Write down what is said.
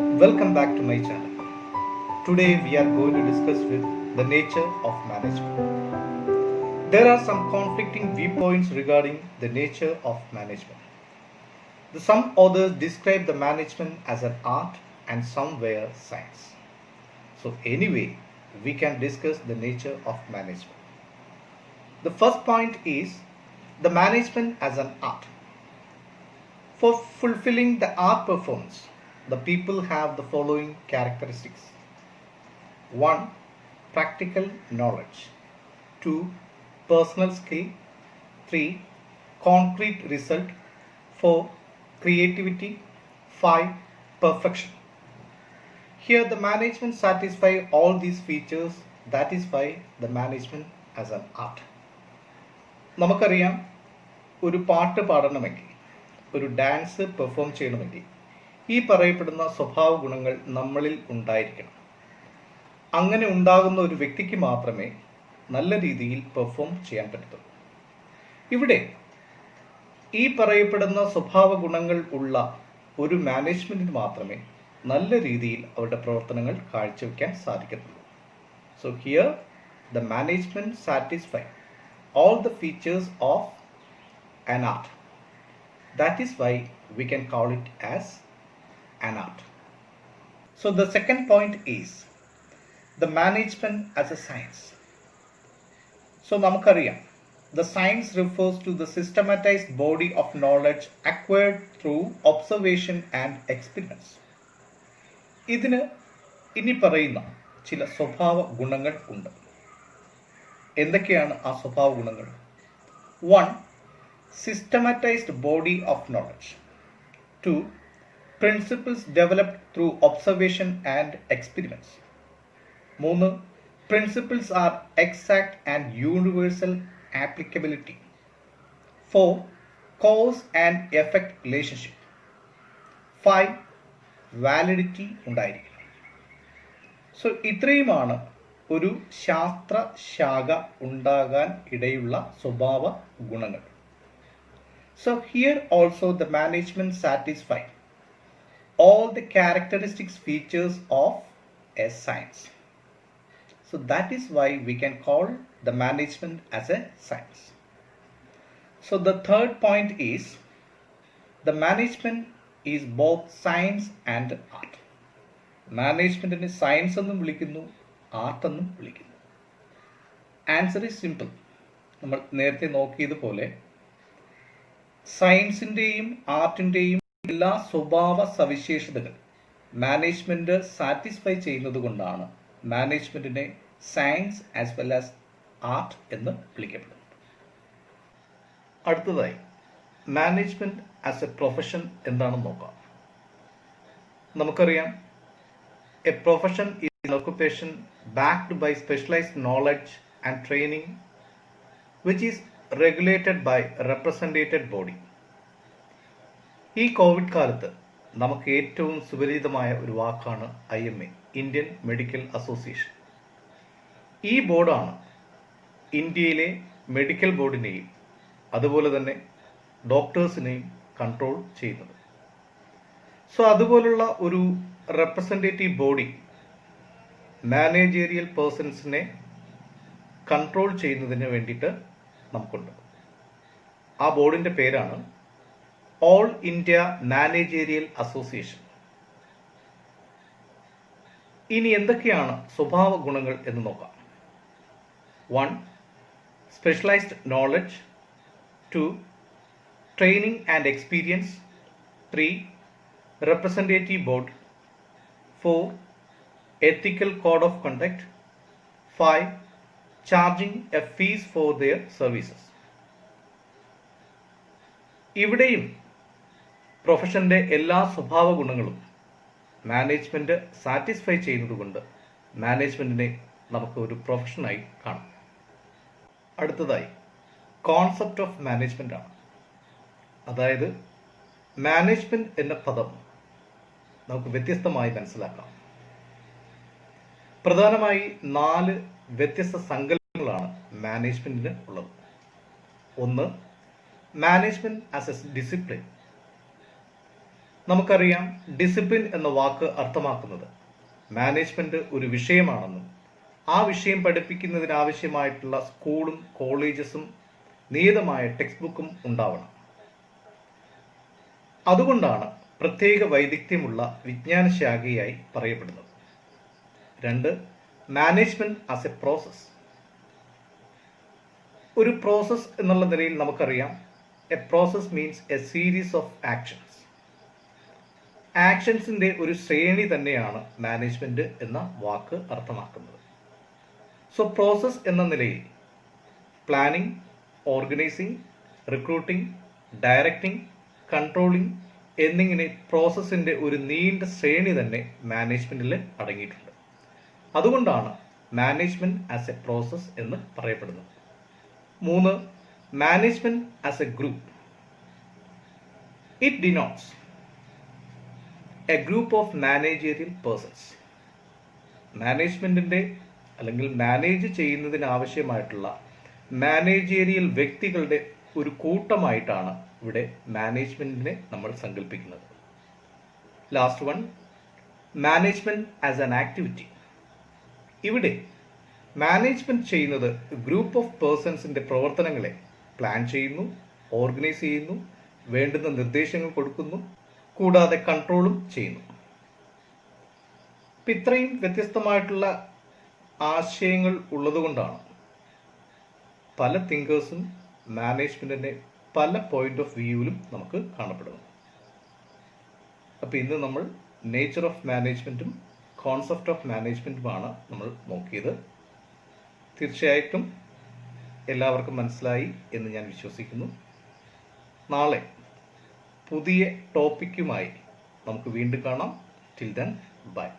Welcome back to my channel. Today we are going to discuss with the nature of management. There are some conflicting viewpoints regarding the nature of management. Some authors describe the management as an art and some were science. So anyway, we can discuss the nature of management. The first point is the management as an art. For fulfilling the art performance, the people have the following characteristics. 1. Practical knowledge. 2. Personal skill. 3. Concrete result. 4. Creativity. 5. Perfection. Here the management satisfy all these features. That is why the management as an art. നമുക്കറിയാം ഒരു പാട്ട് പാടണമെങ്കിൽ ഒരു dance perform ചെയ്യണമെങ്കിൽ ഈ പറയപ്പെടുന്ന സ്വഭാവ ഗുണങ്ങൾ നമ്മളിൽ ഉണ്ടായിരിക്കണം. അങ്ങനെ ഉണ്ടാകുന്ന ഒരു വ്യക്തിക്ക് മാത്രമേ നല്ല രീതിയിൽ പെർഫോം ചെയ്യാൻ പറ്റത്തുള്ളൂ. ഇവിടെ ഈ പറയപ്പെടുന്ന സ്വഭാവ ഗുണങ്ങൾ ഉള്ള ഒരു മാനേജ്മെന്റിന് മാത്രമേ നല്ല രീതിയിൽ അവരുടെ പ്രവർത്തനങ്ങൾ കാഴ്ചവെക്കാൻ സാധിക്കത്തുള്ളൂ. So here the management satisfy all the features of an art. That is why we can call it as an art. So the second point is the management as a science. So നമുക്കറിയാം, the science refers to the systematized body of knowledge acquired through observation and experiments. ഇതിന് ഇനി പറയുന്ന ചില സ്വഭാവ ഗുണങ്ങൾ ഉണ്ട്. എന്തൊക്കെയാണ് ആ സ്വഭാവ ഗുണങ്ങൾ? 1. സിസ്റ്റമാറ്റൈസ്ഡ് body of knowledge. 2. Principles developed through observation and experiments. 3. Principles are exact and universal applicability. 4. Cause and effect relationship. 5. Validity ഉണ്ടായിരിക്കണം. സോ ഇത്രയുമാണ് ഒരു ശാസ്ത്ര ശാഖ ഉണ്ടാകാൻ ഇടയുള്ള സ്വഭാവ ഗുണങ്ങൾ. So here also the management satisfy all the characteristics features of a science. So that is why we can call the management as a science. So the third point is the management is both science and art. മാനേജ്മെന്റിനെ science എന്നും വിളിക്കുന്നു, art എന്നും വിളിക്കുന്നു. Answer is simple. നമ്മൾ നേരത്തെ നോക്കിയതുപോലെ സയൻസിൻ്റെയും ആർട്ടിൻ്റെയും എല്ലാ സ്വഭാവ സവിശേഷതകൾ മാനേജ്മെന്റ് സാറ്റിസ്ഫൈ ചെയ്യുന്നത് കൊണ്ടാണ് മാനേജ്മെന്റിനെ science as well as art എന്ന് വിളിക്കപ്പെടുന്നത്. അടുത്തതായി മാനേജ്മെന്റ് ആസ് എ പ്രൊഫഷൻ എന്താണെന്ന് നോക്കാം. നമുക്കറിയാം, A profession is an occupation backed by specialized knowledge and training which is regulated by a representative body. ഈ കോവിഡ് കാലത്ത് നമുക്ക് ഏറ്റവും സുപരിചിതമായ ഒരു വാക്കാണ് IMA, ഇന്ത്യൻ മെഡിക്കൽ അസോസിയേഷൻ. ഈ ബോർഡാണ് ഇന്ത്യയിലെ മെഡിക്കൽ ബോർഡിനെയും അതുപോലെ തന്നെ ഡോക്ടേഴ്സിനെയും കൺട്രോൾ ചെയ്യുന്നത്. സോ അതുപോലുള്ള ഒരു റെപ്രസെൻറ്റേറ്റീവ് ബോഡി മാനേജീരിയൽ പേഴ്സൺസിനെ കൺട്രോൾ ചെയ്യുന്നതിന് വേണ്ടിയിട്ട് നമുക്കുണ്ട്. ആ ബോർഡിൻ്റെ പേരാണ് ഓൾ ഇന്ത്യ മാനേജീരിയൽ അസോസിയേഷൻ. ഇനി എന്തൊക്കെയാണ് സ്വഭാവ ഗുണങ്ങൾ എന്ന് നോക്കാം. 1. Specialised knowledge. 2. Training and experience. 3. Representative board. 4. ethical code of conduct. 5. charging a fees for their services. ഇവിടെയും പ്രൊഫഷന്റെ എല്ലാ സ്വഭാവ ഗുണങ്ങളും മാനേജ്മെന്റ് സാറ്റിസ്ഫൈ ചെയ്യുന്നതുകൊണ്ട് മാനേജ്മെന്റിനെ നമുക്ക് ഒരു പ്രൊഫഷനായി കാണാം. അടുത്തതായി കോൺസെപ്റ്റ് ഓഫ് മാനേജ്മെന്റ് ആണ്. അതായത് മാനേജ്മെന്റ് എന്ന പദം നമുക്ക് വ്യത്യസ്തമായി മനസ്സിലാക്കാം. പ്രധാനമായി 4 വ്യത്യസ്ത സങ്കല്പങ്ങളാണ് മാനേജ്മെന്റിന് ഉള്ളത്. 1. Management as A discipline. നമുക്കറിയാം, ഡിസിപ്ലിൻ എന്ന വാക്ക് അർത്ഥമാക്കുന്നത് മാനേജ്മെന്റ് ഒരു വിഷയമാണെന്നും ആ വിഷയം പഠിപ്പിക്കുന്നതിനാവശ്യമായിട്ടുള്ള സ്കൂളും കോളേജസും നിയതമായ ടെക്സ്റ്റ് ബുക്കും ഉണ്ടാവണം. അതുകൊണ്ടാണ് പ്രത്യേക വൈദഗ്ധ്യമുള്ള വിജ്ഞാന ശാഖയായി പറയപ്പെടുന്നത്. 2. Management as a process. ഒരു പ്രോസസ് എന്നുള്ള നിലയിൽ നമുക്കറിയാം, a process means a series of actions. ആക്ഷൻസിന്റെ ഒരു ശ്രേണി തന്നെയാണ് മാനേജ്മെന്റ് എന്ന വാക്ക് അർത്ഥമാക്കുന്നത്. സോ പ്രോസസ് എന്ന നിലയിൽ planning, organising, recruiting, directing, controlling എന്നിങ്ങനെ പ്രോസസ്സിന്റെ ഒരു നീണ്ട ശ്രേണി തന്നെ മാനേജ്മെന്റിൽ അടങ്ങിയിട്ടുണ്ട്. അതുകൊണ്ടാണ് മാനേജ്മെന്റ് ആസ് എ പ്രോസസ് എന്ന് പറയപ്പെടുന്നത്. 3. Management as a group. It denotes a group of managerial persons. മാനേജ്മെന്റിന്റെ അല്ലെങ്കിൽ മാനേജ് ചെയ്യുന്നതിനാവശ്യമായിട്ടുള്ള മാനേജീരിയൽ വ്യക്തികളുടെ ഒരു കൂട്ടമായിട്ടാണ് ഇവിടെ മാനേജ്മെന്റിനെ നമ്മൾ സങ്കല്പിക്കുന്നത്. Last one, management as an activity. ഇവിടെ മാനേജ്മെന്റ് ചെയ്യുന്നത് ഗ്രൂപ്പ് ഓഫ് പേഴ്സൺസിന്റെ പ്രവർത്തനങ്ങളെ പ്ലാൻ ചെയ്യുന്നു, ഓർഗനൈസ് ചെയ്യുന്നു, വേണ്ടുന്ന നിർദ്ദേശങ്ങൾ കൊടുക്കുന്നു, കൂടാതെ കൺട്രോളും ചെയ്യുന്നു. ഇത്രയും വ്യത്യസ്തമായിട്ടുള്ള ആശയങ്ങൾ ഉള്ളതുകൊണ്ടാണ് പല തിങ്കേഴ്സും മാനേജ്മെന്റിനെ പല പോയിന്റ് ഓഫ് വ്യൂവിലും നമുക്ക് കാണപ്പെടുന്നു. അപ്പോൾ ഇന്ന് നമ്മൾ നേച്ചർ ഓഫ് മാനേജ്മെന്റും കോൺസെപ്റ്റ് ഓഫ് മാനേജ്മെന്റുമാണ് നമ്മൾ നോക്കിയത്. തീർച്ചയായിട്ടും എല്ലാവർക്കും മനസ്സിലായി എന്ന് ഞാൻ വിശ്വസിക്കുന്നു. നാളെ പുതിയ ടോപ്പിക്കുമായി നമുക്ക് വീണ്ടും കാണാം. Till then, by.